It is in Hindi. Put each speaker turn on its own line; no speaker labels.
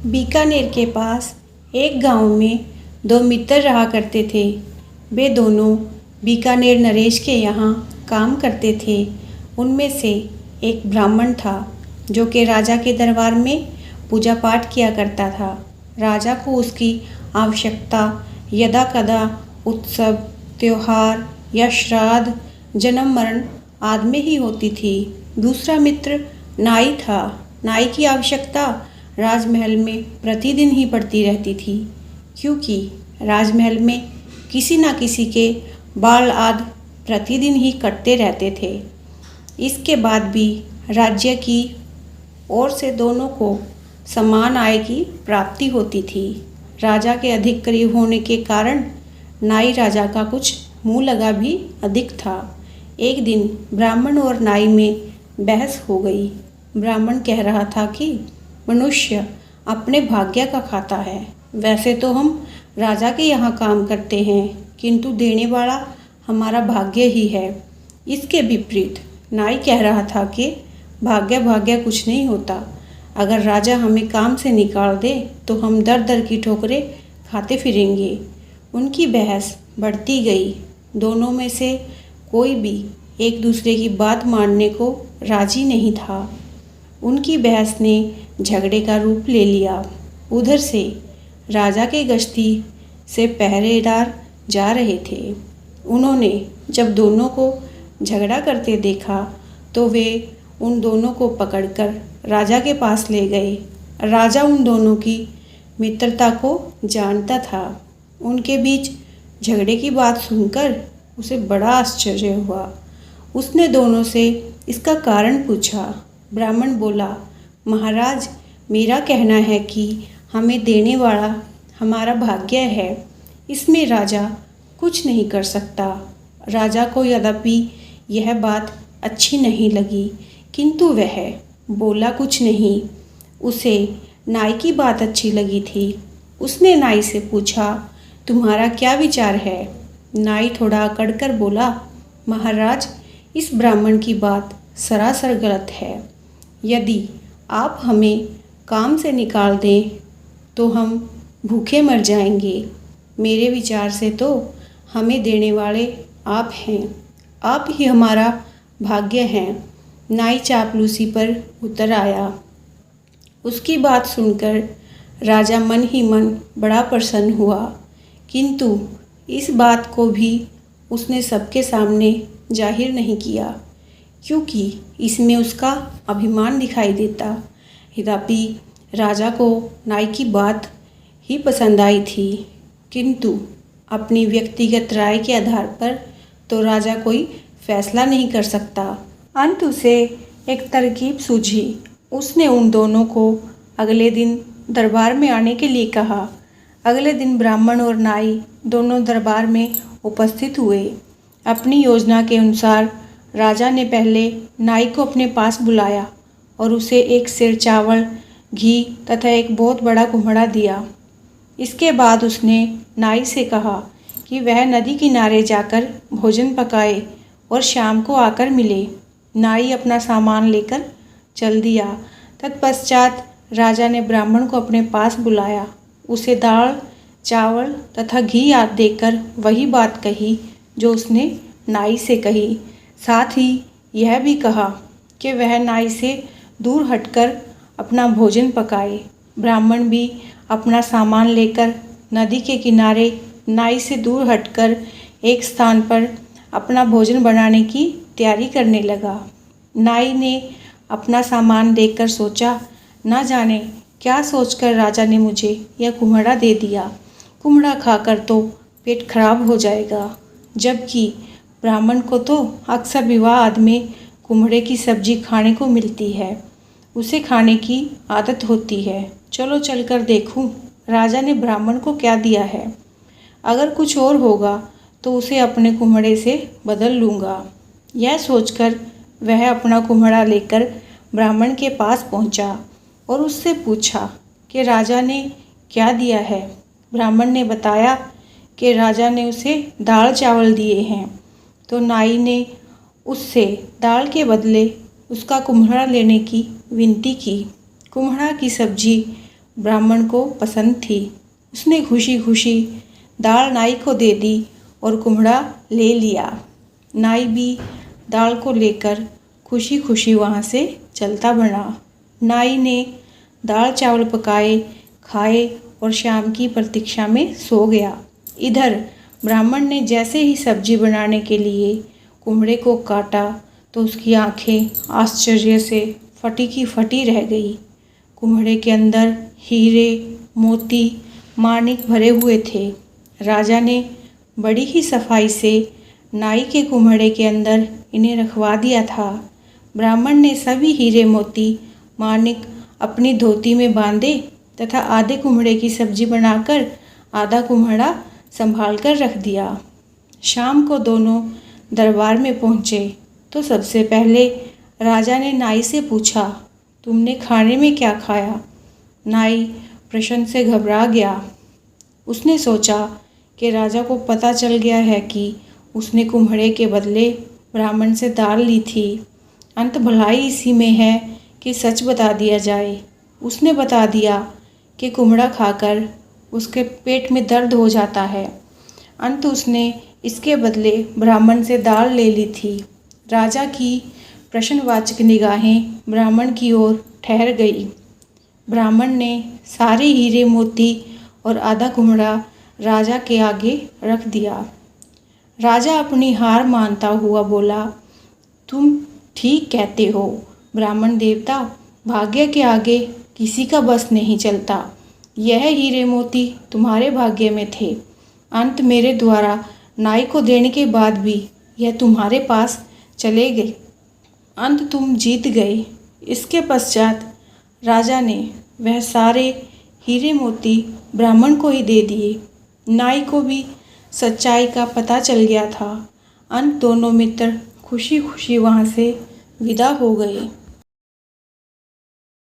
बीकानेर के पास एक गांव में दो मित्र रहा करते थे। वे दोनों बीकानेर नरेश के यहाँ काम करते थे। उनमें से एक ब्राह्मण था जो कि राजा के दरबार में पूजा पाठ किया करता था। राजा को उसकी आवश्यकता यदा कदा उत्सव, त्योहार या श्राद्ध, जन्म मरण आदि में ही होती थी। दूसरा मित्र नाई था। नाई की आवश्यकता राजमहल में प्रतिदिन ही पड़ती रहती थी, क्योंकि राजमहल में किसी न किसी के बाल आदि प्रतिदिन ही कटते रहते थे। इसके बाद भी राज्य की ओर से दोनों को समान आय की प्राप्ति होती थी। राजा के अधिक करीब होने के कारण नाई राजा का कुछ मुँह लगा भी अधिक था। एक दिन ब्राह्मण और नाई में बहस हो गई। ब्राह्मण कह रहा था कि मनुष्य अपने भाग्य का खाता है। वैसे तो हम राजा के यहाँ काम करते हैं, किंतु देने वाला हमारा भाग्य ही है। इसके विपरीत नाई कह रहा था कि भाग्य कुछ नहीं होता। अगर राजा हमें काम से निकाल दे तो हम दर दर की ठोकरें खाते फिरेंगे। उनकी बहस बढ़ती गई। दोनों में से कोई भी एक दूसरे की बात मानने को राजी नहीं था। उनकी बहस ने झगड़े का रूप ले लिया। उधर से राजा के गश्ती से पहरेदार जा रहे थे। उन्होंने जब दोनों को झगड़ा करते देखा तो वे उन दोनों को पकड़कर राजा के पास ले गए। राजा उन दोनों की मित्रता को जानता था। उनके बीच झगड़े की बात सुनकर उसे बड़ा आश्चर्य हुआ। उसने दोनों से इसका कारण पूछा। ब्राह्मण बोला, महाराज, मेरा कहना है कि हमें देने वाला हमारा भाग्य है। इसमें राजा कुछ नहीं कर सकता। राजा को यद्यपि यह बात अच्छी नहीं लगी, किंतु वह बोला कुछ नहीं। उसे नाई की बात अच्छी लगी थी। उसने नाई से पूछा, तुम्हारा क्या विचार है? नाई थोड़ा अकड़कर बोला, महाराज, इस ब्राह्मण की बात सरासर गलत है। यदि आप हमें काम से निकाल दें तो हम भूखे मर जाएंगे। मेरे विचार से तो हमें देने वाले आप हैं। आप ही हमारा भाग्य हैं। नाई चापलूसी पर उतर आया। उसकी बात सुनकर राजा मन ही मन बड़ा प्रसन्न हुआ, किंतु इस बात को भी उसने सबके सामने जाहिर नहीं किया, क्योंकि इसमें उसका अभिमान दिखाई देता। यद्यपि राजा को नाई की बात ही पसंद आई थी, किंतु अपनी व्यक्तिगत राय के आधार पर तो राजा कोई फैसला नहीं कर सकता। अंत उसे एक तरकीब सूझी। उसने उन दोनों को अगले दिन दरबार में आने के लिए कहा। अगले दिन ब्राह्मण और नाई दोनों दरबार में उपस्थित हुए। अपनी योजना के अनुसार राजा ने पहले नाई को अपने पास बुलाया और उसे एक सेर चावल, घी तथा एक बहुत बड़ा कुम्हड़ा दिया। इसके बाद उसने नाई से कहा कि वह नदी किनारे जाकर भोजन पकाए और शाम को आकर मिले। नाई अपना सामान लेकर चल दिया। तत्पश्चात राजा ने ब्राह्मण को अपने पास बुलाया। उसे दाल, चावल तथा घी आदि देकर वही बात कही जो उसने नाई से कही। साथ ही यह भी कहा कि वह नाई से दूर हटकर अपना भोजन पकाए। ब्राह्मण भी अपना सामान लेकर नदी के किनारे नाई से दूर हटकर एक स्थान पर अपना भोजन बनाने की तैयारी करने लगा। नाई ने अपना सामान देखकर सोचा, न जाने क्या सोचकर राजा ने मुझे यह कुम्हड़ा दे दिया। कुम्हड़ा खाकर तो पेट खराब हो जाएगा, जबकि ब्राह्मण को तो अक्सर विवाह आदि में कुम्हड़े की सब्जी खाने को मिलती है। उसे खाने की आदत होती है। चलो चलकर देखूं राजा ने ब्राह्मण को क्या दिया है। अगर कुछ और होगा तो उसे अपने कुम्हड़े से बदल लूँगा। यह सोचकर वह अपना कुम्हड़ा लेकर ब्राह्मण के पास पहुँचा और उससे पूछा कि राजा ने क्या दिया है। ब्राह्मण ने बताया कि राजा ने उसे दाल चावल दिए हैं। तो नाई ने उससे दाल के बदले उसका कुम्हड़ा लेने की विनती की। कुम्हड़ा की सब्जी ब्राह्मण को पसंद थी। उसने खुशी खुशी दाल नाई को दे दी और कुम्हड़ा ले लिया। नाई भी दाल को लेकर खुशी खुशी वहाँ से चलता बना। नाई ने दाल चावल पकाए, खाए और शाम की प्रतीक्षा में सो गया। इधर ब्राह्मण ने जैसे ही सब्जी बनाने के लिए कुम्हड़े को काटा तो उसकी आंखें आश्चर्य से फटी की फटी रह गई। कुम्हड़े के अंदर हीरे, मोती, माणिक भरे हुए थे। राजा ने बड़ी ही सफाई से नाई के कुम्हड़े के अंदर इन्हें रखवा दिया था। ब्राह्मण ने सभी हीरे, मोती, माणिक अपनी धोती में बांधे तथा आधे कुम्हड़े की सब्जी बनाकर आधा कुम्हड़ा संभाल कर रख दिया। शाम को दोनों दरबार में पहुँचे तो सबसे पहले राजा ने नाई से पूछा, तुमने खाने में क्या खाया? नाई प्रश्न से घबरा गया। उसने सोचा कि राजा को पता चल गया है कि उसने कुम्हड़े के बदले ब्राह्मण से दाल ली थी। अंत भलाई इसी में है कि सच बता दिया जाए। उसने बता दिया कि कुम्हड़ा खाकर उसके पेट में दर्द हो जाता है। अंत उसने इसके बदले ब्राह्मण से दाल ले ली थी। राजा की प्रश्नवाचक निगाहें ब्राह्मण की ओर ठहर गई। ब्राह्मण ने सारे हीरे, मोती और आधा कुम्हड़ा राजा के आगे रख दिया। राजा अपनी हार मानता हुआ बोला, तुम ठीक कहते हो ब्राह्मण देवता, भाग्य के आगे किसी का बस नहीं चलता। यह हीरे मोती तुम्हारे भाग्य में थे। अंत मेरे द्वारा नाई को देने के बाद भी यह तुम्हारे पास चले गए। अंत तुम जीत गए। इसके पश्चात राजा ने वह सारे हीरे मोती ब्राह्मण को ही दे दिए। नाई को भी सच्चाई का पता चल गया था। अंत दोनों मित्र खुशी खुशी वहाँ से विदा हो गए।